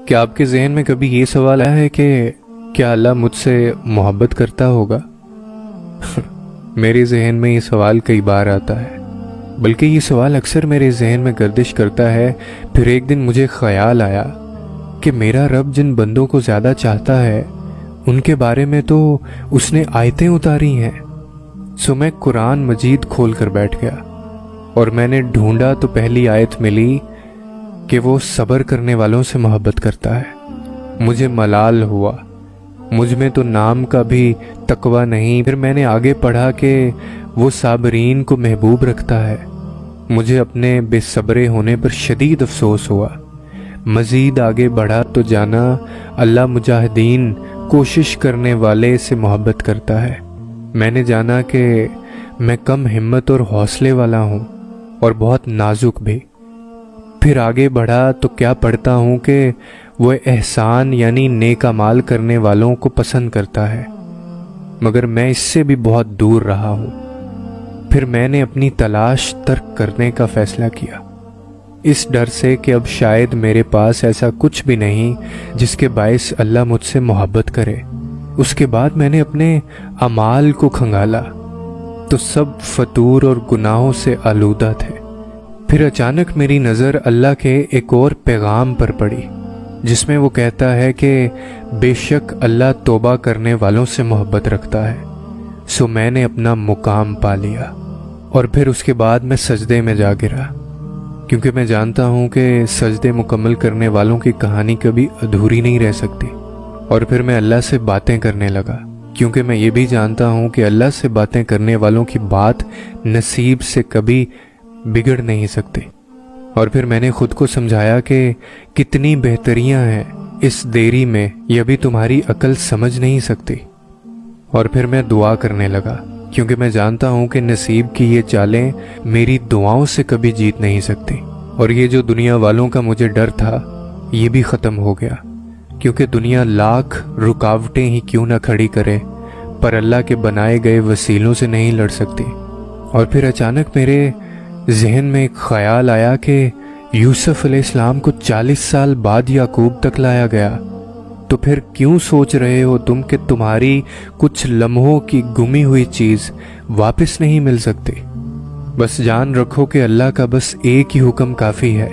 کیا آپ کے ذہن میں کبھی یہ سوال آیا ہے کہ کیا اللہ مجھ سے محبت کرتا ہوگا؟ میرے ذہن میں یہ سوال کئی بار آتا ہے، بلکہ یہ سوال اکثر میرے ذہن میں گردش کرتا ہے۔ پھر ایک دن مجھے خیال آیا کہ میرا رب جن بندوں کو زیادہ چاہتا ہے ان کے بارے میں تو اس نے آیتیں اتاری ہیں۔ سو میں قرآن مجید کھول کر بیٹھ گیا اور میں نے ڈھونڈا تو پہلی آیت ملی کہ وہ صبر کرنے والوں سے محبت کرتا ہے۔ مجھے ملال ہوا، مجھ میں تو نام کا بھی تقوی نہیں۔ پھر میں نے آگے پڑھا کہ وہ صابرین کو محبوب رکھتا ہے۔ مجھے اپنے بے صبرے ہونے پر شدید افسوس ہوا۔ مزید آگے بڑھا تو جانا اللہ مجاہدین، کوشش کرنے والے سے محبت کرتا ہے۔ میں نے جانا کہ میں کم ہمت اور حوصلے والا ہوں اور بہت نازک بھی۔ پھر آگے بڑھا تو کیا پڑھتا ہوں کہ وہ احسان یعنی نیک اعمال کرنے والوں کو پسند کرتا ہے، مگر میں اس سے بھی بہت دور رہا ہوں۔ پھر میں نے اپنی تلاش ترک کرنے کا فیصلہ کیا، اس ڈر سے کہ اب شاید میرے پاس ایسا کچھ بھی نہیں جس کے باعث اللہ مجھ سے محبت کرے۔ اس کے بعد میں نے اپنے اعمال کو کھنگالا تو سب فطور اور گناہوں سے آلودہ تھے۔ پھر اچانک میری نظر اللہ کے ایک اور پیغام پر پڑی جس میں وہ کہتا ہے کہ بے شک اللہ توبہ کرنے والوں سے محبت رکھتا ہے۔ سو میں نے اپنا مقام پا لیا اور پھر اس کے بعد میں سجدے میں جا گرا، کیونکہ میں جانتا ہوں کہ سجدے مکمل کرنے والوں کی کہانی کبھی ادھوری نہیں رہ سکتی۔ اور پھر میں اللہ سے باتیں کرنے لگا، کیونکہ میں یہ بھی جانتا ہوں کہ اللہ سے باتیں کرنے والوں کی بات نصیب سے کبھی بگڑ نہیں سکتی۔ اور پھر میں نے خود کو سمجھایا کہ کتنی بہتریاں ہیں اس دیری میں، یہ بھی تمہاری عقل سمجھ نہیں سکتی۔ اور پھر میں دعا کرنے لگا، کیونکہ میں جانتا ہوں کہ نصیب کی یہ چالیں میری دعاؤں سے کبھی جیت نہیں سکتی۔ اور یہ جو دنیا والوں کا مجھے ڈر تھا یہ بھی ختم ہو گیا، کیونکہ دنیا لاکھ رکاوٹیں ہی کیوں نہ کھڑی کرے پر اللہ کے بنائے گئے وسیلوں سے نہیں لڑ سکتی۔ اور پھر اچانک میرے ذہن میں ایک خیال آیا کہ یوسف علیہ السلام کو 40 سال بعد یعقوب تک لایا گیا، تو پھر کیوں سوچ رہے ہو تم کہ تمہاری کچھ لمحوں کی گمی ہوئی چیز واپس نہیں مل سکتی؟ بس جان رکھو کہ اللہ کا بس ایک ہی حکم کافی ہے،